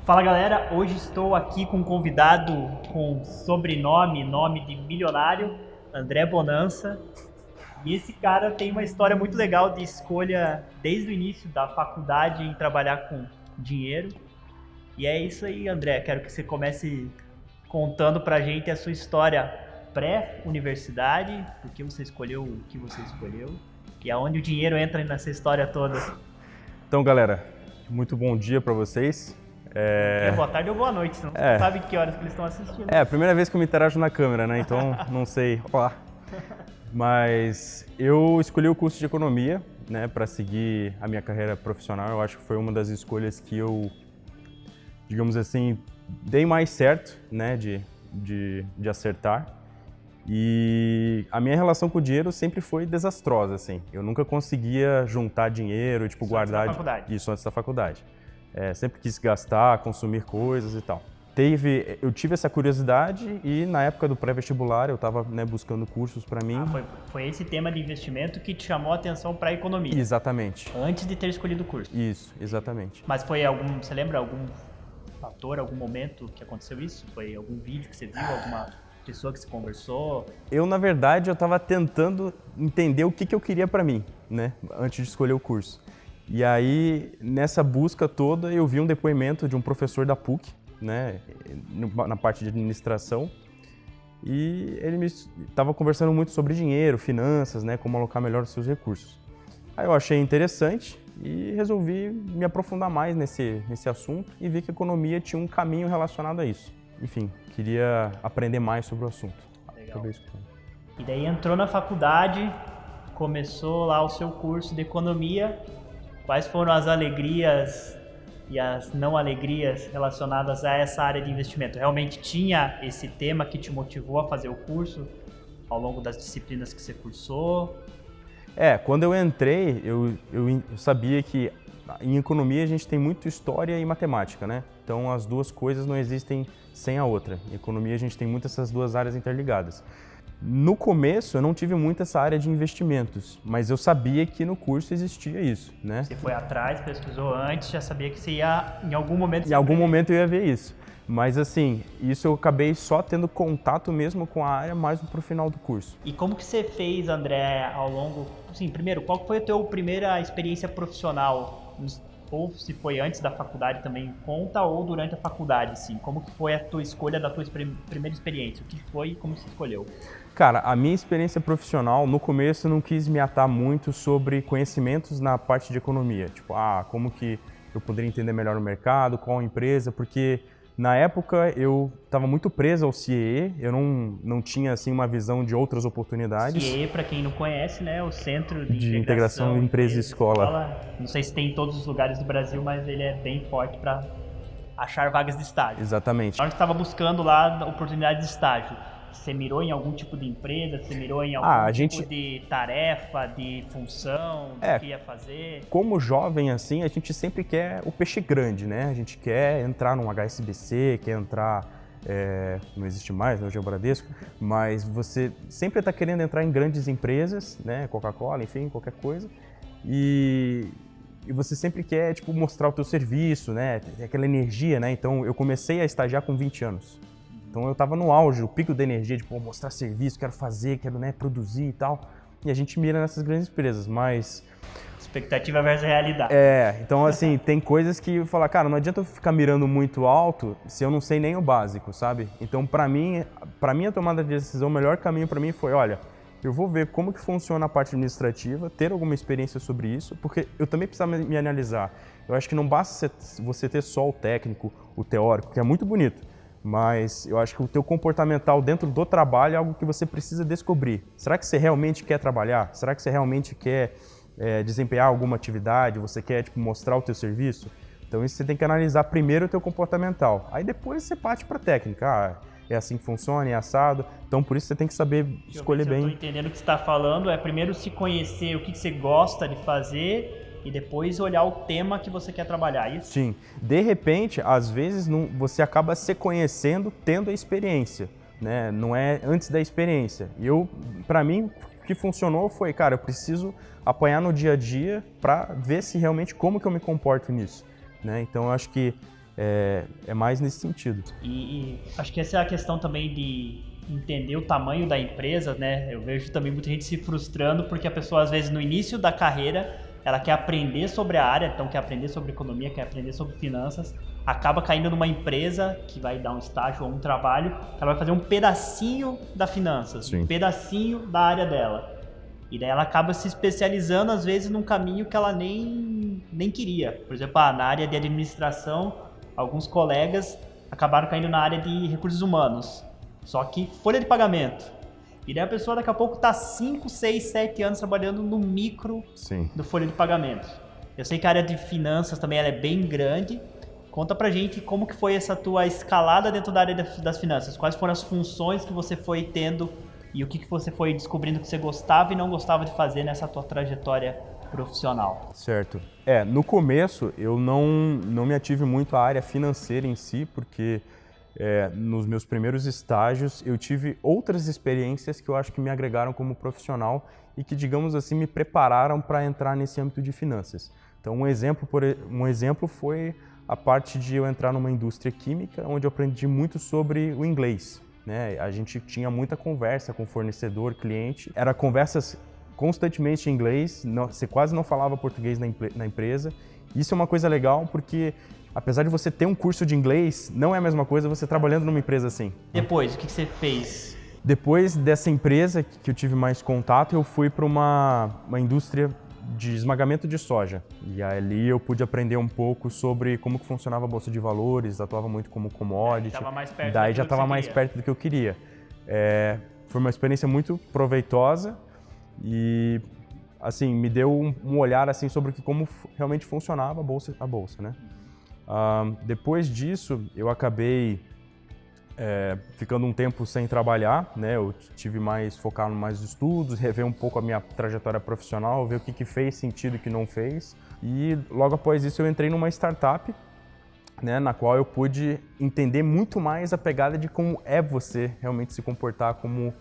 Fala galera, hoje estou aqui com um convidado com sobrenome, nome de milionário, André Bonança. E esse cara tem uma história muito legal de escolha desde o início da faculdade em trabalhar com dinheiro. E é isso aí, André, quero que você comece contando pra gente a sua história pré-universidade, por que você escolheu o que você escolheu e aonde o dinheiro entra nessa história toda. Então galera, muito bom dia pra vocês. Boa tarde ou boa noite, você não sabe que horas que eles estão assistindo. É a primeira vez que eu me interajo na câmera, né? Então não sei. Olá. Mas eu escolhi o curso de economia, né, para seguir a minha carreira profissional. Eu acho que foi uma das escolhas que eu, digamos assim, dei mais certo, né, de acertar. E a minha relação com o dinheiro sempre foi desastrosa, assim. Eu nunca conseguia juntar dinheiro, tipo, guardar... Antes da faculdade. Isso antes da faculdade. Sempre quis gastar, consumir coisas e tal. Eu tive essa curiosidade e na época do pré-vestibular eu estava, né, buscando cursos para mim. Foi esse tema de investimento que te chamou a atenção para a economia? Exatamente. Antes de ter escolhido o curso? Isso, exatamente. Mas você lembra algum fator, algum momento que aconteceu isso? Foi algum vídeo que você viu, alguma pessoa que você conversou? Na verdade, eu estava tentando entender o que eu queria para mim, né, antes de escolher o curso. E aí, nessa busca toda, eu vi um depoimento de um professor da PUC, né, na parte de administração, e ele me estava conversando muito sobre dinheiro, finanças, né, como alocar melhor os seus recursos. Aí eu achei interessante e resolvi me aprofundar mais nesse assunto e vi que a economia tinha um caminho relacionado a isso. Enfim, queria aprender mais sobre o assunto. Legal. E daí entrou na faculdade, começou lá o seu curso de economia. Quais foram as alegrias e as não alegrias relacionadas a essa área de investimento? Realmente tinha esse tema que te motivou a fazer o curso ao longo das disciplinas que você cursou? Quando eu entrei, eu sabia que em economia a gente tem muito história e matemática, né? Então as duas coisas não existem sem a outra. Em economia a gente tem muito essas duas áreas interligadas. No começo eu não tive muito essa área de investimentos, mas eu sabia que no curso existia isso, né? Você foi atrás, pesquisou antes, já sabia que você ia, em algum momento... Em algum momento eu ia ver isso. Mas assim, isso eu acabei só tendo contato mesmo com a área mais pro final do curso. E como que você fez, André, ao longo... Assim, primeiro, qual foi a tua primeira experiência profissional? Ou se foi antes da faculdade também, conta, ou durante a faculdade, assim. Como que foi a tua escolha da tua primeira experiência? O que foi e como você escolheu? Cara, a minha experiência profissional, no começo eu não quis me atar muito sobre conhecimentos na parte de economia. Tipo, como que eu poderia entender melhor o mercado, qual empresa, porque na época eu estava muito preso ao CIEE, eu não tinha assim uma visão de outras oportunidades. CIEE, para quem não conhece, né, o Centro de Integração Empresa e Escola. Não sei se tem em todos os lugares do Brasil, mas ele é bem forte para achar vagas de estágio. Exatamente. A gente estava buscando lá oportunidades de estágio. Você mirou em algum tipo de empresa? Você mirou em algum tipo de tarefa, de função, do que ia fazer? Como jovem, assim, a gente sempre quer o peixe grande, né? A gente quer entrar num HSBC, quer entrar... não existe mais, né, hoje é o Bradesco, mas você sempre está querendo entrar em grandes empresas, né? Coca-Cola, enfim, qualquer coisa. E você sempre quer, tipo, mostrar o teu serviço, né? Aquela energia, né? Então, eu comecei a estagiar com 20 anos. Então eu estava no auge, o pico da energia de mostrar serviço, quero fazer, quero, né, produzir e tal. E a gente mira nessas grandes empresas, mas... Expectativa versus realidade. Então assim, tem coisas que eu falo, cara, não adianta eu ficar mirando muito alto se eu não sei nem o básico, sabe? Então pra mim a tomada de decisão, o melhor caminho pra mim foi, olha, eu vou ver como que funciona a parte administrativa, ter alguma experiência sobre isso, porque eu também precisava me analisar. Eu acho que não basta você ter só o técnico, o teórico, que é muito bonito. Mas eu acho que o teu comportamental dentro do trabalho é algo que você precisa descobrir. Será que você realmente quer trabalhar? Será que você realmente quer desempenhar alguma atividade? Você quer mostrar o teu serviço? Então isso você tem que analisar primeiro o teu comportamental. Aí depois você parte para a técnica. É assim que funciona, é assado. Então por isso você tem que saber escolher bem. Eu estou entendendo o que você está falando. É primeiro se conhecer o que você gosta de fazer e depois olhar o tema que você quer trabalhar, isso? Sim. De repente, às vezes, você acaba se conhecendo tendo a experiência, né? Não é antes da experiência. E para mim, que funcionou foi, cara, eu preciso apanhar no dia a dia para ver se realmente como que eu me comporto nisso, né? Então eu acho que é mais nesse sentido. E acho que essa é a questão também de entender o tamanho da empresa, né? Eu vejo também muita gente se frustrando porque a pessoa, às vezes, no início da carreira, ela quer aprender sobre a área, então quer aprender sobre economia, quer aprender sobre finanças, acaba caindo numa empresa que vai dar um estágio ou um trabalho, ela vai fazer um pedacinho da finanças, Sim. um pedacinho da área dela. E daí ela acaba se especializando, às vezes, num caminho que ela nem queria. Por exemplo, na área de administração, alguns colegas acabaram caindo na área de recursos humanos, só que folha de pagamento. E daí a pessoa daqui a pouco está 5, 6, 7 anos trabalhando no micro do folha de pagamento. Eu sei que a área de finanças também ela é bem grande. Conta pra gente como que foi essa tua escalada dentro da área das finanças. Quais foram as funções que você foi tendo e o que você foi descobrindo que você gostava e não gostava de fazer nessa tua trajetória profissional. Certo. No começo eu não me ative muito à área financeira em si, porque nos meus primeiros estágios eu tive outras experiências que eu acho que me agregaram como profissional e que, digamos assim, me prepararam para entrar nesse âmbito de finanças. Então um exemplo foi a parte de eu entrar numa indústria química, onde eu aprendi muito sobre o inglês, né? A gente tinha muita conversa com fornecedor, cliente, era conversas constantemente em inglês, você quase não falava português na empresa. Isso é uma coisa legal porque, apesar de você ter um curso de inglês, não é a mesma coisa você trabalhando numa empresa assim. Depois, o que você fez? Depois dessa empresa que eu tive mais contato, eu fui para uma indústria de esmagamento de soja. E ali eu pude aprender um pouco sobre como que funcionava a bolsa de valores, atuava muito como commodity. Daí já estava mais perto do que eu queria. Foi uma experiência muito proveitosa e assim me deu um olhar assim sobre como realmente funcionava a bolsa, né? Depois disso eu acabei ficando um tempo sem trabalhar, né? Eu tive mais focado mais nos estudos, rever um pouco a minha trajetória profissional, ver o que fez sentido e o que não fez. E logo após isso eu entrei numa startup, né, na qual eu pude entender muito mais a pegada de como é você realmente se comportar como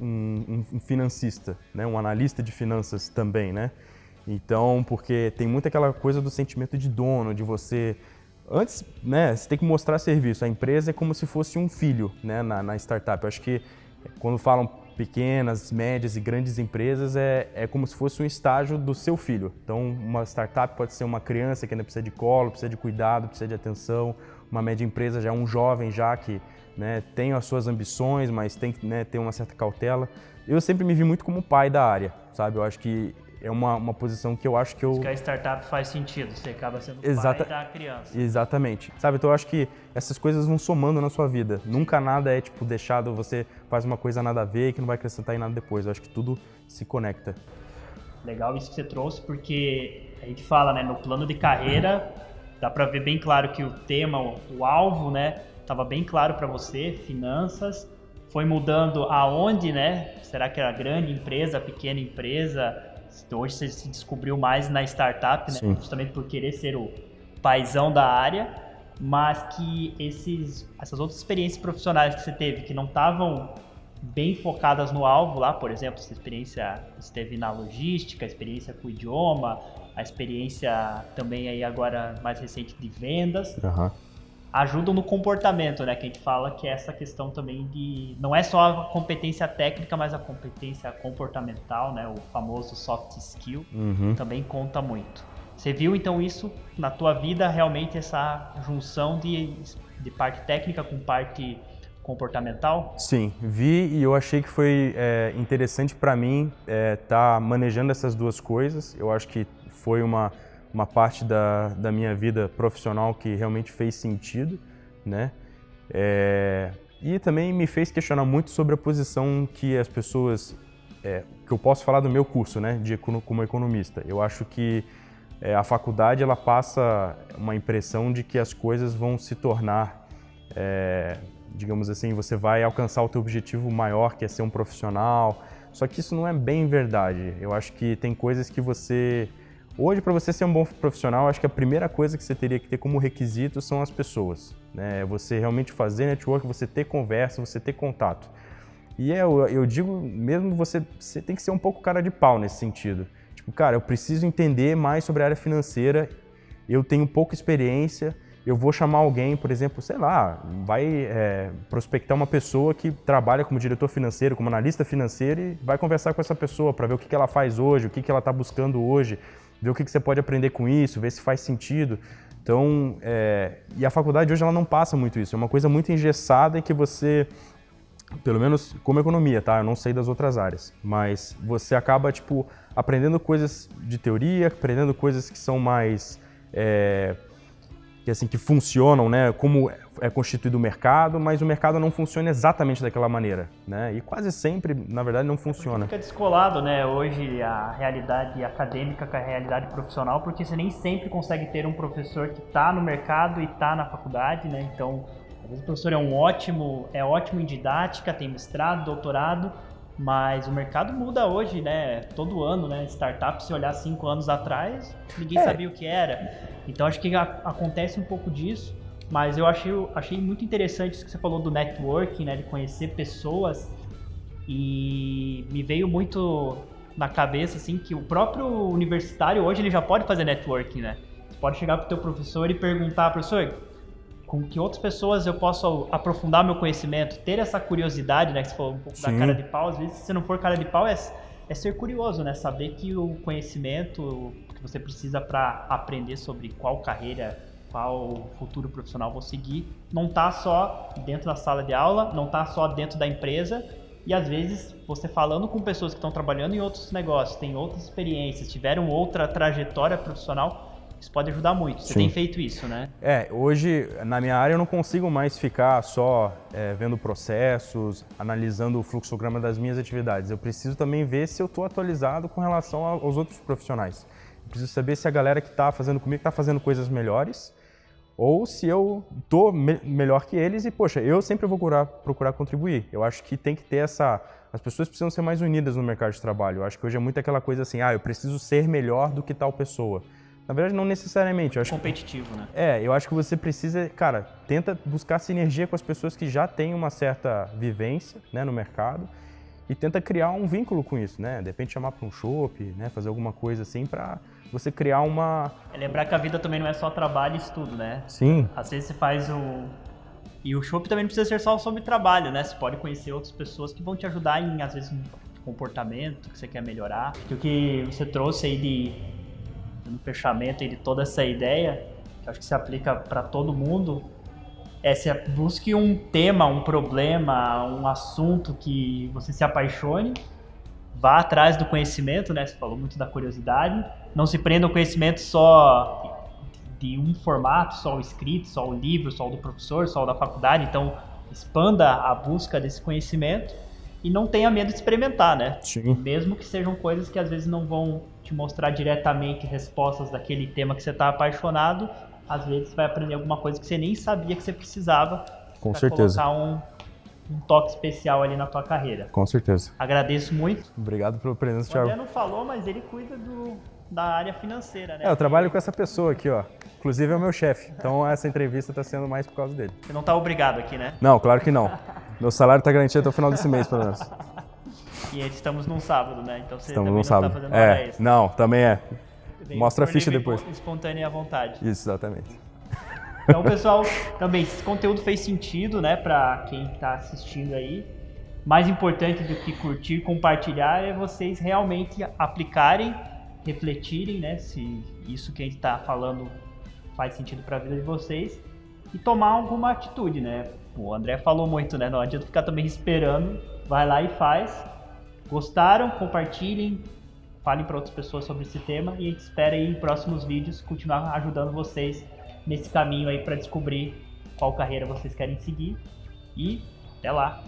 um financista, né? Um analista de finanças também, né? Então, porque tem muito aquela coisa do sentimento de dono, de você... Antes, né, você tem que mostrar serviço. A empresa é como se fosse um filho, né, na startup. Eu acho que quando falam pequenas, médias e grandes empresas, é como se fosse um estágio do seu filho. Então, uma startup pode ser uma criança que ainda precisa de colo, precisa de cuidado, precisa de atenção. Uma média empresa já é um jovem já que, né, tem as suas ambições, mas tem que, né, ter uma certa cautela. Eu sempre me vi muito como pai da área, sabe? Eu acho que é uma posição que eu acho que eu... Porque a startup faz sentido, você acaba sendo pai da criança. Exatamente. Sabe, então eu acho que essas coisas vão somando na sua vida. Nunca nada é, tipo, deixado, você faz uma coisa nada a ver que não vai acrescentar em nada depois. Eu acho que tudo se conecta. Legal isso que você trouxe, porque a gente fala, né, no plano de carreira, dá para ver bem claro que o tema, o alvo, né, estava bem claro para você, finanças, foi mudando aonde, né, será que era grande empresa, pequena empresa... Hoje você se descobriu mais na startup, né? Justamente por querer ser o paizão da área, mas que essas outras experiências profissionais que você teve, que não estavam bem focadas no alvo lá, por exemplo, essa experiência esteve na logística, a experiência com o idioma, a experiência também aí agora mais recente de vendas, ajudam no comportamento, né? Que a gente fala que é essa questão também de... Não é só a competência técnica, mas a competência comportamental, né? O famoso soft skill, também conta muito. Você viu, então, isso na tua vida, realmente, essa junção de parte técnica com parte comportamental? Sim, vi e eu achei que foi interessante para mim tá manejando essas duas coisas. Eu acho que foi uma parte da minha vida profissional que realmente fez sentido, né? E também me fez questionar muito sobre a posição que as pessoas... que eu posso falar do meu curso, né? Como economista. Eu acho que a faculdade ela passa uma impressão de que as coisas vão se tornar... digamos assim, você vai alcançar o teu objetivo maior, que é ser um profissional. Só que isso não é bem verdade. Eu acho que tem coisas que você... Hoje, para você ser um bom profissional, acho que a primeira coisa que você teria que ter como requisito são as pessoas, né? Você realmente fazer network, você ter conversa, você ter contato. E eu digo mesmo, você tem que ser um pouco cara de pau nesse sentido. Tipo, cara, eu preciso entender mais sobre a área financeira, eu tenho pouca experiência, eu vou chamar alguém, por exemplo, sei lá, vai prospectar uma pessoa que trabalha como diretor financeiro, como analista financeiro e vai conversar com essa pessoa para ver o que ela faz hoje, o que ela está buscando hoje, ver o que você pode aprender com isso, ver se faz sentido. Então, e a faculdade hoje ela não passa muito isso, é uma coisa muito engessada e que você, pelo menos como economia, tá? Eu não sei das outras áreas, mas você acaba, tipo, aprendendo coisas de teoria, aprendendo coisas que são mais... que funcionam, né, como é constituído o mercado, mas o mercado não funciona exatamente daquela maneira, né, e quase sempre, na verdade, não funciona. Fica descolado, né, hoje a realidade acadêmica com a realidade profissional, porque você nem sempre consegue ter um professor que está no mercado e está na faculdade, né, então, às vezes o professor é ótimo em didática, tem mestrado, doutorado, mas o mercado muda hoje, né? Todo ano, né? Startup, se olhar 5 anos atrás, ninguém sabia o que era. Então, acho que acontece um pouco disso, mas eu achei muito interessante isso que você falou do networking, né? De conhecer pessoas, e me veio muito na cabeça, assim, que o próprio universitário hoje, ele já pode fazer networking, né? Você pode chegar pro teu professor e perguntar, professor, com que outras pessoas eu posso aprofundar meu conhecimento, ter essa curiosidade, né, que você falou um pouco da cara de pau. Às vezes, se você não for cara de pau, é ser curioso, né, saber que o conhecimento que você precisa para aprender sobre qual carreira, qual futuro profissional vou seguir, não tá só dentro da sala de aula, não tá só dentro da empresa, e às vezes você falando com pessoas que estão trabalhando em outros negócios, têm outras experiências, tiveram outra trajetória profissional, isso pode ajudar muito. Você tem feito isso, né? Hoje, na minha área, eu não consigo mais ficar só vendo processos, analisando o fluxograma das minhas atividades. Eu preciso também ver se eu estou atualizado com relação aos outros profissionais. Eu preciso saber se a galera que está fazendo comigo está fazendo coisas melhores ou se eu estou melhor que eles e, poxa, eu sempre vou procurar contribuir. Eu acho que tem que ter essa... As pessoas precisam ser mais unidas no mercado de trabalho. Eu acho que hoje é muito aquela coisa assim, eu preciso ser melhor do que tal pessoa. Na verdade, não necessariamente. Eu acho competitivo, né? Eu acho que você precisa, cara, tenta buscar sinergia com as pessoas que já têm uma certa vivência, né, no mercado e tenta criar um vínculo com isso, né? De repente chamar para um chopp, né, fazer alguma coisa assim para você criar uma... lembrar que a vida também não é só trabalho e estudo, né? Sim. Às vezes você faz E o chopp também não precisa ser só sobre trabalho, né? Você pode conhecer outras pessoas que vão te ajudar em, às vezes, um comportamento que você quer melhorar. Acho que o que você trouxe aí no fechamento aí de toda essa ideia, que acho que se aplica para todo mundo, se busque um tema, um problema, um assunto que você se apaixone, vá atrás do conhecimento, né? Você falou muito da curiosidade, não se prenda ao conhecimento só de um formato, só o escrito, só o livro, só o do professor, só o da faculdade, então expanda a busca desse conhecimento e não tenha medo de experimentar, né? Sim. Mesmo que sejam coisas que às vezes não vão te mostrar diretamente respostas daquele tema que você está apaixonado, às vezes você vai aprender alguma coisa que você nem sabia que você precisava. Com certeza. Colocar um toque especial ali na tua carreira. Com certeza. Agradeço muito. Obrigado pela presença, O Thiago. André não falou, mas ele cuida da área financeira, né? Eu trabalho com essa pessoa aqui, ó. Inclusive é o meu chefe. Então essa entrevista está sendo mais por causa dele. Você não está obrigado aqui, né? Não, claro que não. Meu salário está garantido até o final desse mês, pelo menos. E estamos num sábado, né? Então você Estamos também num sábado. Tá fazendo hora extra. Não, também é. Bem, Mostra a ficha depois. Espontânea à vontade. Isso, exatamente. Então, pessoal, também, se esse conteúdo fez sentido, né, para quem está assistindo aí, mais importante do que curtir e compartilhar é vocês realmente aplicarem, refletirem, né, se isso que a gente está falando faz sentido para a vida de vocês e tomar alguma atitude, né. O André falou muito, né, não adianta ficar também esperando, vai lá e faz. Gostaram? Compartilhem, falem para outras pessoas sobre esse tema e a gente espera aí em próximos vídeos continuar ajudando vocês nesse caminho aí para descobrir qual carreira vocês querem seguir e até lá!